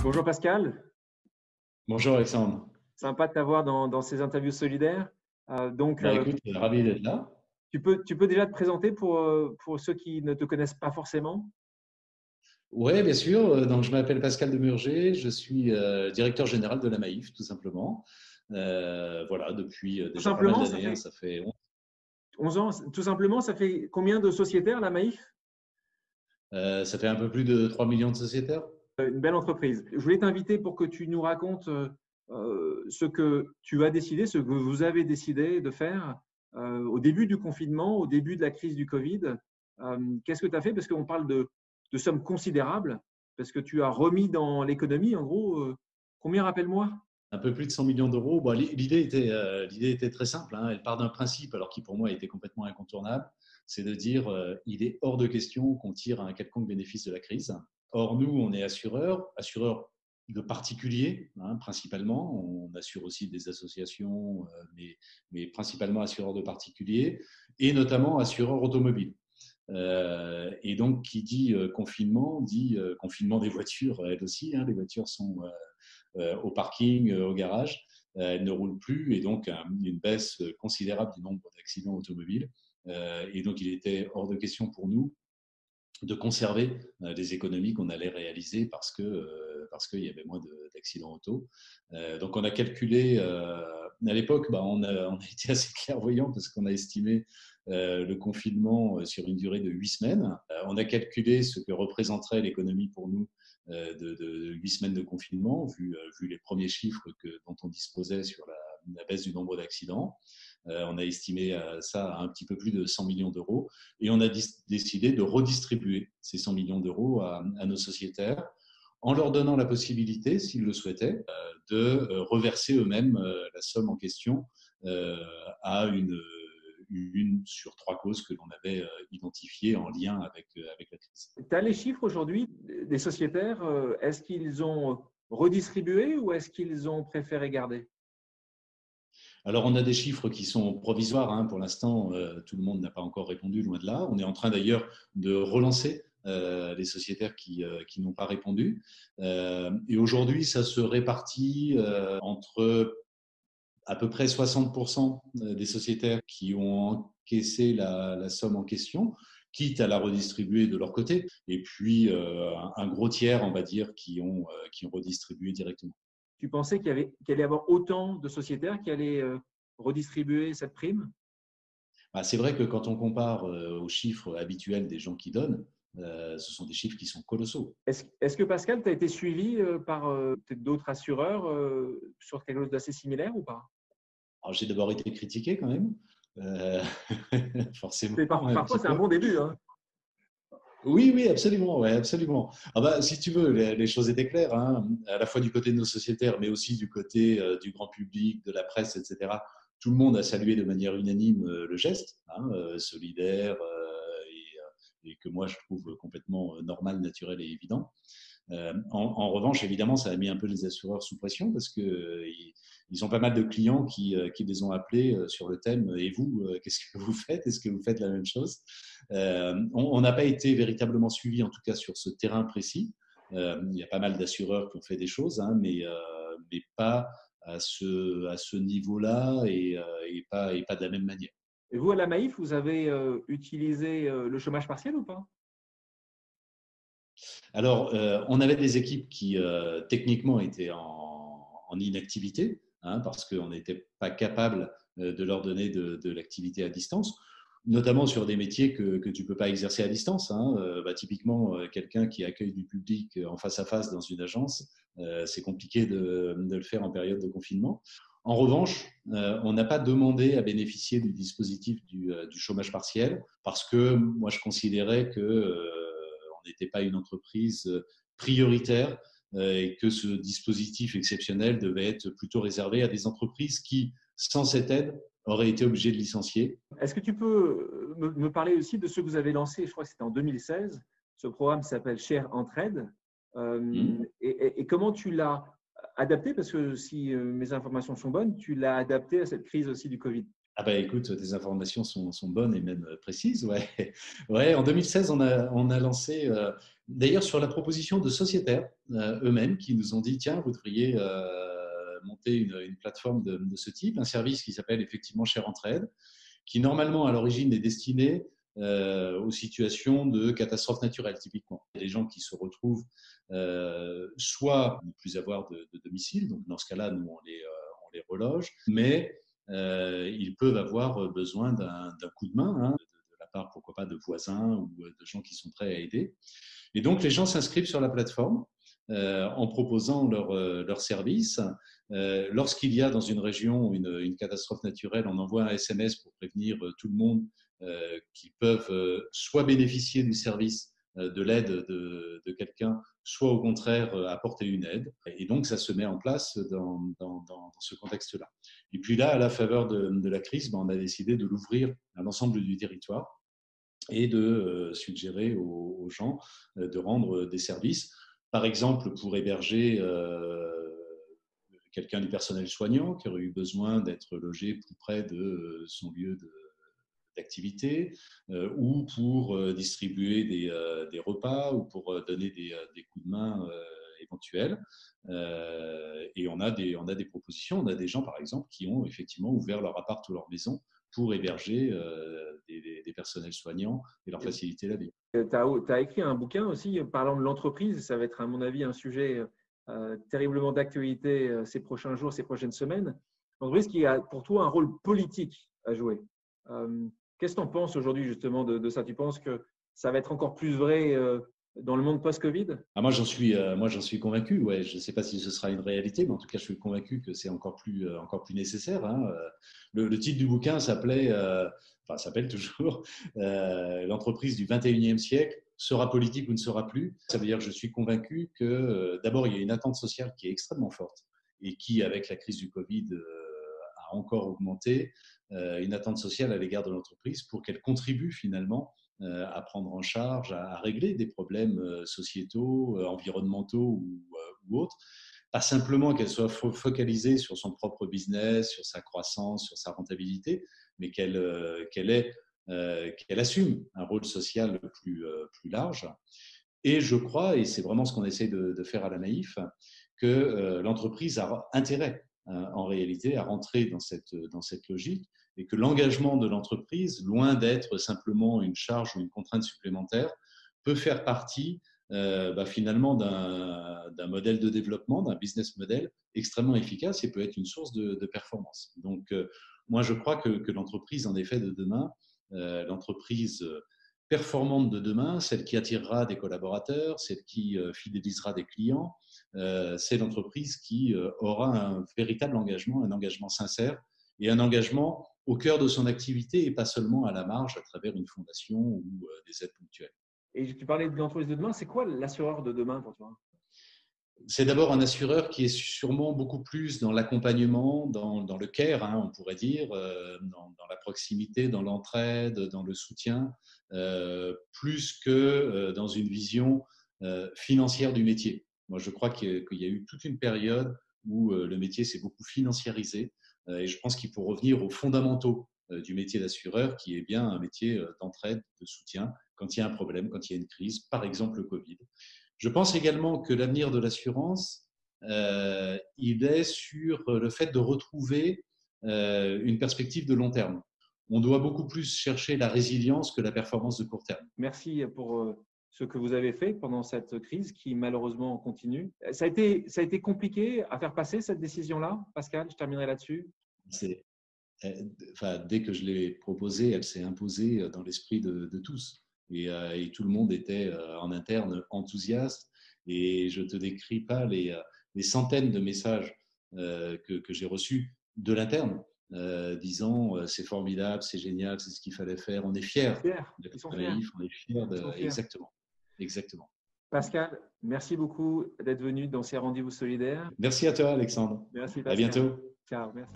Bonjour Pascal, Bonjour Alexandre. sympa de t'avoir dans ces interviews solidaires. Euh, donc, Bah euh, écoute, ravi d'être là. tu peux déjà te présenter pour ceux qui ne te connaissent pas forcément? Oui, bien sûr. Donc, je m'appelle Pascal Demurger. Je suis directeur général de la Maïf, tout simplement. Voilà, depuis Tout déjà pas mal simplement, ça d'années, hein. fait Ça fait 11 ans. Tout simplement, ça fait combien de sociétaires la Maïf? ça fait un peu plus de 3 millions de sociétaires. Une belle entreprise. Je voulais t'inviter pour que tu nous racontes ce que tu as décidé, ce que vous avez décidé de faire au début du confinement, au début de la crise du Covid. Qu'est-ce que tu as fait? Parce qu'on parle de sommes considérables, parce que tu as remis dans l'économie, en gros, combien, rappelle-moi? Un peu plus de 100 millions d'euros. Bon, l'idée était très simple, hein. Elle part d'un principe, alors qui pour moi était complètement incontournable. C'est de dire il est hors de question qu'on tire un quelconque bénéfice de la crise. Or, nous, on est assureurs de particuliers, hein, principalement. On assure aussi des associations, mais principalement assureurs de particuliers, et notamment assureurs automobiles. Et donc, qui dit confinement, dit confinement des voitures, elles aussi, hein. Les voitures sont au parking, au garage. Elles ne roulent plus, et donc une baisse considérable du nombre d'accidents automobiles. Et donc, il était hors de question pour nous de conserver les économies qu'on allait réaliser parce qu'il y avait moins d'accidents auto. Donc on a calculé, à l'époque, on a été assez clairvoyant parce qu'on a estimé le confinement sur une durée de 8 semaines. On a calculé ce que représenterait l'économie pour nous de 8 semaines de confinement, vu les premiers chiffres dont on disposait sur la baisse du nombre d'accidents. On a estimé ça à un petit peu plus de 100 millions d'euros, et on a décidé de redistribuer ces 100 millions d'euros à nos sociétaires en leur donnant la possibilité, s'ils le souhaitaient, de reverser eux-mêmes la somme en question à une sur 3 causes que l'on avait identifiées en lien avec la crise. Tu as les chiffres aujourd'hui des sociétaires. Est-ce qu'ils ont redistribué ou est-ce qu'ils ont préféré garder? Alors, on a des chiffres qui sont provisoires, hein. Pour l'instant, tout le monde n'a pas encore répondu, loin de là. On est en train d'ailleurs de relancer les sociétaires qui n'ont pas répondu. Et aujourd'hui, ça se répartit entre à peu près 60% des sociétaires qui ont encaissé la somme en question, quitte à la redistribuer de leur côté, et puis un gros tiers, on va dire, qui ont redistribué directement. Tu pensais qu'il allait y avoir autant de sociétaires qui allaient redistribuer cette prime? C'est vrai que quand on compare aux chiffres habituels des gens qui donnent, ce sont des chiffres qui sont colossaux. Est-ce que Pascal, tu as été suivi par peut-être d'autres assureurs sur quelque chose d'assez similaire ou pas? Alors, j'ai d'abord été critiqué quand même, euh, forcément un Parfois, petit c'est un peu. bon début, hein. Oui, oui, absolument, ouais, absolument. Si tu veux, les choses étaient claires, hein, à la fois du côté de nos sociétaires, mais aussi du côté du grand public, de la presse, etc. Tout le monde a salué de manière unanime le geste, hein, solidaire, et que moi je trouve complètement normal, naturel et évident. En revanche, évidemment, ça a mis un peu les assureurs sous pression parce qu'ils ont pas mal de clients qui les ont appelés sur le thème « Et vous, qu'est-ce que vous faites? Est-ce que vous faites la même chose ?» On n'a pas été véritablement suivi, en tout cas sur ce terrain précis. Il y a pas mal d'assureurs qui ont fait des choses, hein, mais pas à ce niveau-là, et pas de la même manière. Et vous, à la Maïf, vous avez utilisé le chômage partiel ou pas? Alors, on avait des équipes qui techniquement étaient en inactivité, hein, parce qu'on n'était pas capable de leur donner de l'activité à distance, notamment sur des métiers que tu ne peux pas exercer à distance, hein. Typiquement, quelqu'un qui accueille du public en face à face dans une agence, c'est compliqué de le faire en période de confinement. En revanche, on n'a pas demandé à bénéficier du dispositif du chômage partiel parce que moi, je considérais que on n'était pas une entreprise prioritaire et que ce dispositif exceptionnel devait être plutôt réservé à des entreprises qui, sans cette aide, auraient été obligées de licencier. Est-ce que tu peux me parler aussi de ce que vous avez lancé, je crois que c'était en 2016, ce programme s'appelle Share Entraide, et comment tu l'as adapté, parce que si mes informations sont bonnes, tu l'as adapté à cette crise aussi du Covid. Ah bah écoute, tes informations sont bonnes et même précises. Ouais. Ouais, en 2016, on a lancé, d'ailleurs sur la proposition de sociétaires eux-mêmes qui nous ont dit, tiens, vous devriez monter une plateforme de ce type, un service qui s'appelle effectivement Share Entraide, qui normalement à l'origine est destiné aux situations de catastrophes naturelles typiquement. Il y a des gens qui se retrouvent soit ne plus avoir de domicile, donc dans ce cas-là, nous on les reloge, mais ils peuvent avoir besoin d'un coup de main, hein, de la part, pourquoi pas, de voisins ou de gens qui sont prêts à aider. Et donc, les gens s'inscrivent sur la plateforme en proposant leur service. Lorsqu'il y a dans une région une catastrophe naturelle, on envoie un SMS pour prévenir tout le monde qu'ils peuvent soit bénéficier du service de l'aide de quelqu'un, soit au contraire apporter une aide. Et donc, ça se met en place dans ce contexte-là. Et puis là, à la faveur de la crise, on a décidé de l'ouvrir à l'ensemble du territoire et de suggérer aux gens de rendre des services. Par exemple, pour héberger quelqu'un du personnel soignant qui aurait eu besoin d'être logé plus près de son lieu d'activité, ou pour distribuer des repas, ou pour donner des coups de main éventuels. Et on a des propositions. On a des gens, par exemple, qui ont effectivement ouvert leur appart ou leur maison pour héberger des personnels soignants et leur faciliter la vie. Tu as écrit un bouquin aussi parlant de l'entreprise. Ça va être, à mon avis, un sujet terriblement d'actualité ces prochains jours, ces prochaines semaines. L'entreprise qui a pour toi un rôle politique à jouer. Qu'est-ce que tu en penses aujourd'hui justement de ça? Tu penses que ça va être encore plus vrai dans le monde post-Covid? Moi, j'en suis convaincu. Ouais. Je ne sais pas si ce sera une réalité, mais en tout cas, je suis convaincu que c'est encore plus nécessaire. Hein. Le titre du bouquin s'appelle toujours l'entreprise du 21e siècle sera politique ou ne sera plus. Ça veut dire que je suis convaincu que d'abord, il y a une attente sociale qui est extrêmement forte et qui, avec la crise du Covid, a encore augmenté, une attente sociale à l'égard de l'entreprise pour qu'elle contribue finalement à prendre en charge, à régler des problèmes sociétaux, environnementaux ou autres. Pas simplement qu'elle soit focalisée sur son propre business, sur sa croissance, sur sa rentabilité, mais qu'elle assume un rôle social plus large. Et je crois, et c'est vraiment ce qu'on essaie de faire à la Naïf, que l'entreprise a intérêt en réalité à rentrer dans cette logique, et que l'engagement de l'entreprise, loin d'être simplement une charge ou une contrainte supplémentaire, peut faire partie finalement d'un modèle de développement, d'un business model extrêmement efficace et peut être une source de performance. Donc, moi, je crois que l'entreprise, en effet, de demain, l'entreprise performante de demain, celle qui attirera des collaborateurs, celle qui fidélisera des clients, c'est l'entreprise qui aura un véritable engagement, un engagement sincère et un engagement au cœur de son activité et pas seulement à la marge à travers une fondation ou des aides ponctuelles. Et tu parlais de l'entreprise de demain. C'est quoi l'assureur de demain pour toi? C'est d'abord un assureur qui est sûrement beaucoup plus dans l'accompagnement, dans le care, hein, on pourrait dire, dans la proximité, dans l'entraide, dans le soutien, plus que dans une vision financière du métier. Moi, je crois qu'il y a eu toute une période où le métier s'est beaucoup financiarisé et je pense qu'il faut revenir aux fondamentaux du métier d'assureur, qui est bien un métier d'entraide, de soutien, quand il y a un problème, quand il y a une crise, par exemple le Covid. Je pense également que l'avenir de l'assurance, il est sur le fait de retrouver une perspective de long terme. On doit beaucoup plus chercher la résilience que la performance de court terme. Merci pour ce que vous avez fait pendant cette crise qui malheureusement continue. Ça a été compliqué à faire passer cette décision-là, Pascal, je terminerai là-dessus. Dès que je l'ai proposée, elle s'est imposée dans l'esprit de tous. Et tout le monde était en interne enthousiaste. Et je ne te décris pas les centaines de messages que j'ai reçus de l'interne, disant c'est formidable, c'est génial, c'est ce qu'il fallait faire. On est fiers d'être Naïf, on est fiers de… Exactement. Pascal, merci beaucoup d'être venu dans ces rendez-vous solidaires. Merci à toi, Alexandre. Merci, Pascal. À bientôt. Ciao, merci.